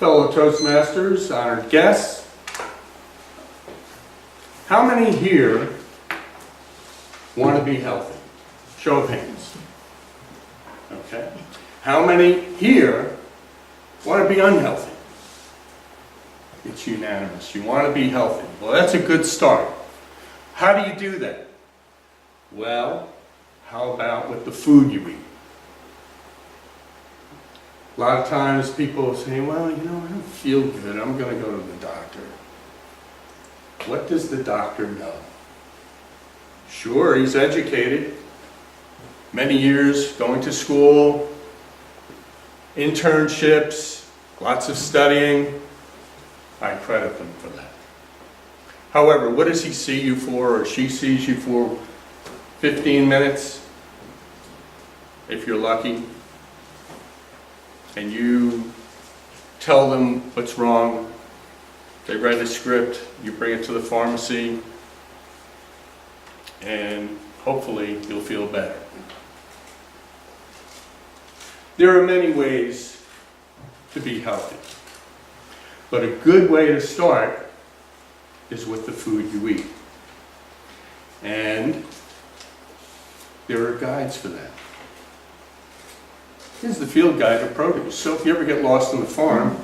fellow Toastmasters, honored guests. How many here want to be healthy? Show of hands. Okay. How many here want to be unhealthy? It's unanimous. You want to be healthy. Well, that's a good start. How do you do that? Well, how about with the food you eat? A lot of times people say, well, I don't feel good. I'm going to go to the doctor. What does the doctor know? Sure, he's educated. Many years going to school, internships, lots of studying. I credit them for that. However, what does he see you for, or she sees you for? 15 minutes, if you're lucky, and you tell them what's wrong. They write a script, you bring it to the pharmacy, and hopefully you'll feel better. There are many ways to be healthy, but a good way to start is with the food you eat. And there are guides for that. Here's the field guide to produce. So if you ever get lost in the farm,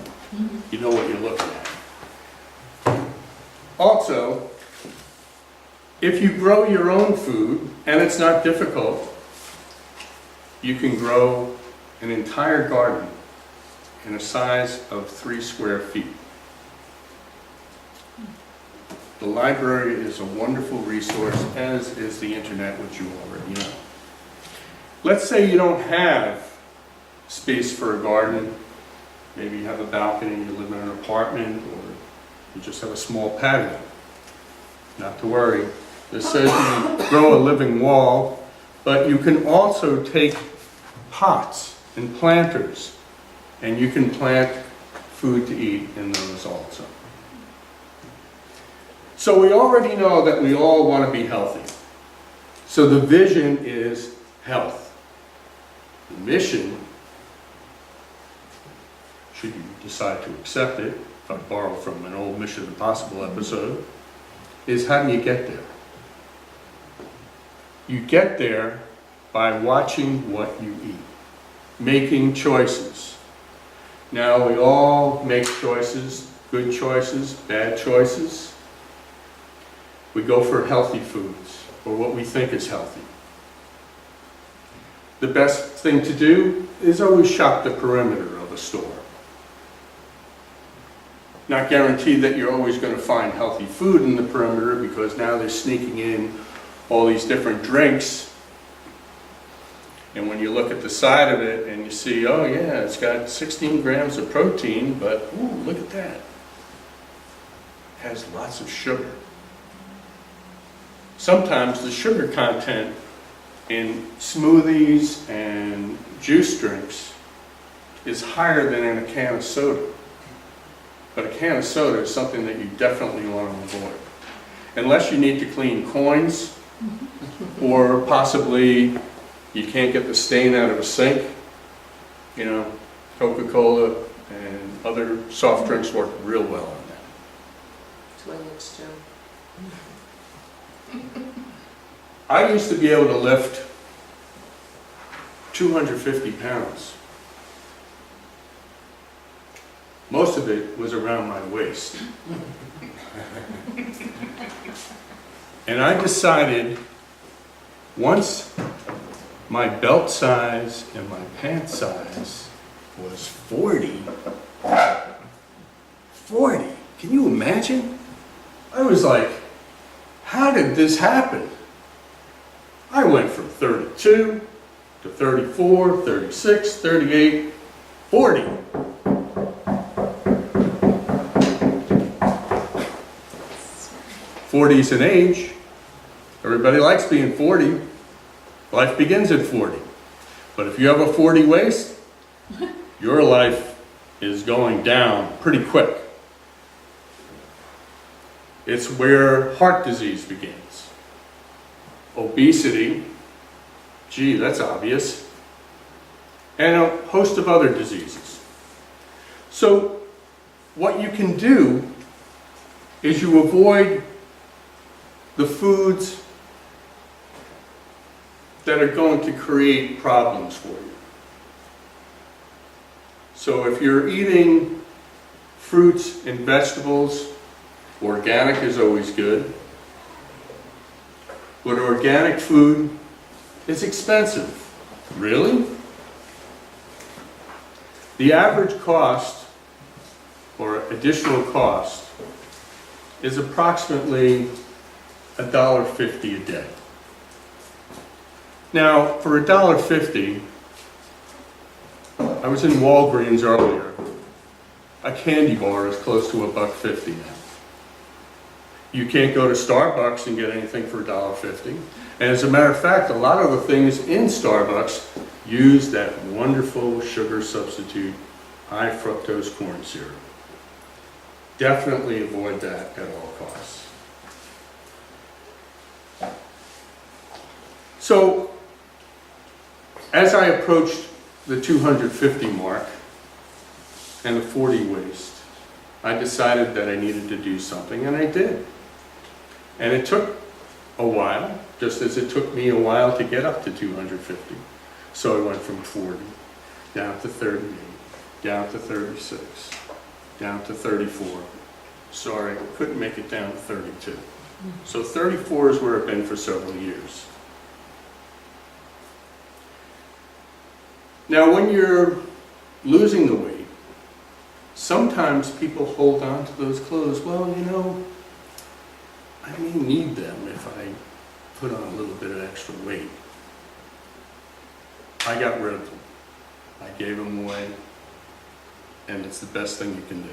you know what you're looking at. Also, if you grow your own food, and it's not difficult, you can grow an entire garden in a size of 3 square feet. The library is a wonderful resource, as is the internet, which you already know. Let's say you don't have space for a garden. Maybe you have a balcony, you live in an apartment, or you just have a small patio. Not to worry. This says you grow a living wall, but you can also take pots and planters, and you can plant food to eat in those also. So we already know that we all want to be healthy. So the vision is health. The mission, should you decide to accept it, if I borrow from an old Mission Impossible episode, is how do you get there? You get there by watching what you eat, making choices. Now we all make choices, good choices, bad choices. We go for healthy foods, or what we think is healthy. The best thing to do is always shop the perimeter of a store. Not guaranteed that you're always going to find healthy food in the perimeter, because now they're sneaking in all these different drinks. And when you look at the side of it and you see, oh yeah, it's got 16 grams of protein, but ooh, look at that. It has lots of sugar. Sometimes the sugar content in smoothies and juice drinks is higher than in a can of soda. But a can of soda is something that you definitely want to avoid. Unless you need to clean coins, or possibly you can't get the stain out of a sink. Coca-Cola and other soft drinks work real well on that. Toilets too. I used to be able to lift 250 pounds. Most of it was around my waist. And I decided, once my belt size and my pant size was 40, can you imagine? I was like, how did this happen? I went from 32 to 34, 36, 38, 40. 40 is an age. Everybody likes being 40. Life begins at 40. But if you have a 40 waist, your life is going down pretty quick. It's where heart disease begins. Obesity, gee, that's obvious. And a host of other diseases. So what you can do is you avoid the foods that are going to create problems for you. So if you're eating fruits and vegetables, organic is always good. But organic food is expensive. Really? The average cost, or additional cost, is approximately $1.50 a day. Now, for $1.50, I was in Walgreens earlier. A candy bar is close to $1.50 now. You can't go to Starbucks and get anything for $1.50. And as a matter of fact, a lot of the things in Starbucks use that wonderful sugar substitute, high fructose corn syrup. Definitely avoid that at all costs. So, as I approached the 250 mark and the 40 waste, I decided that I needed to do something, and I did. And it took a while, just as it took me a while to get up to 250. So I went from 40, down to 38, down to 36, down to 34. Sorry, I couldn't make it down to 32. So 34 is where I've been for several years. Now when you're losing the weight, sometimes people hold on to those clothes. Well, you know, I may need them if I put on a little bit of extra weight. I got rid of them. I gave them away, and it's the best thing you can do.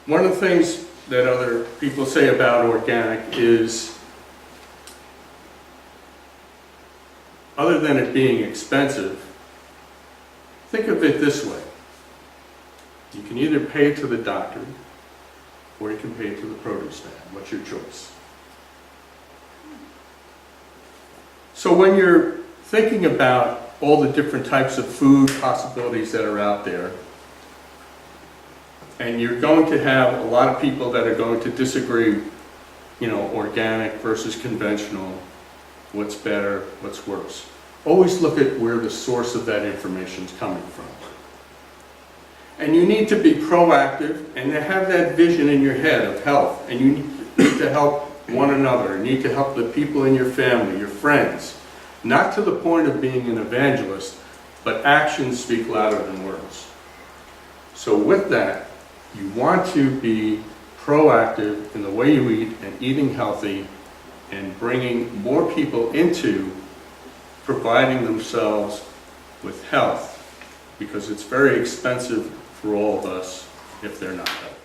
One of the things that other people say about organic is, other than it being expensive, think of it this way. You can either pay to the doctor, or you can pay to the produce man. What's your choice? So when you're thinking about all the different types of food possibilities that are out there, and you're going to have a lot of people that are going to disagree, you know, organic versus conventional, what's better, what's worse. Always look at where the source of that information is coming from. And you need to be proactive and to have that vision in your head of health. And you need to help one another. You need to help the people in your family, your friends. Not to the point of being an evangelist, but actions speak louder than words. So with that, you want to be proactive in the way you eat and eating healthy and bringing more people into providing themselves with health, because it's very expensive for all of us if they're not healthy.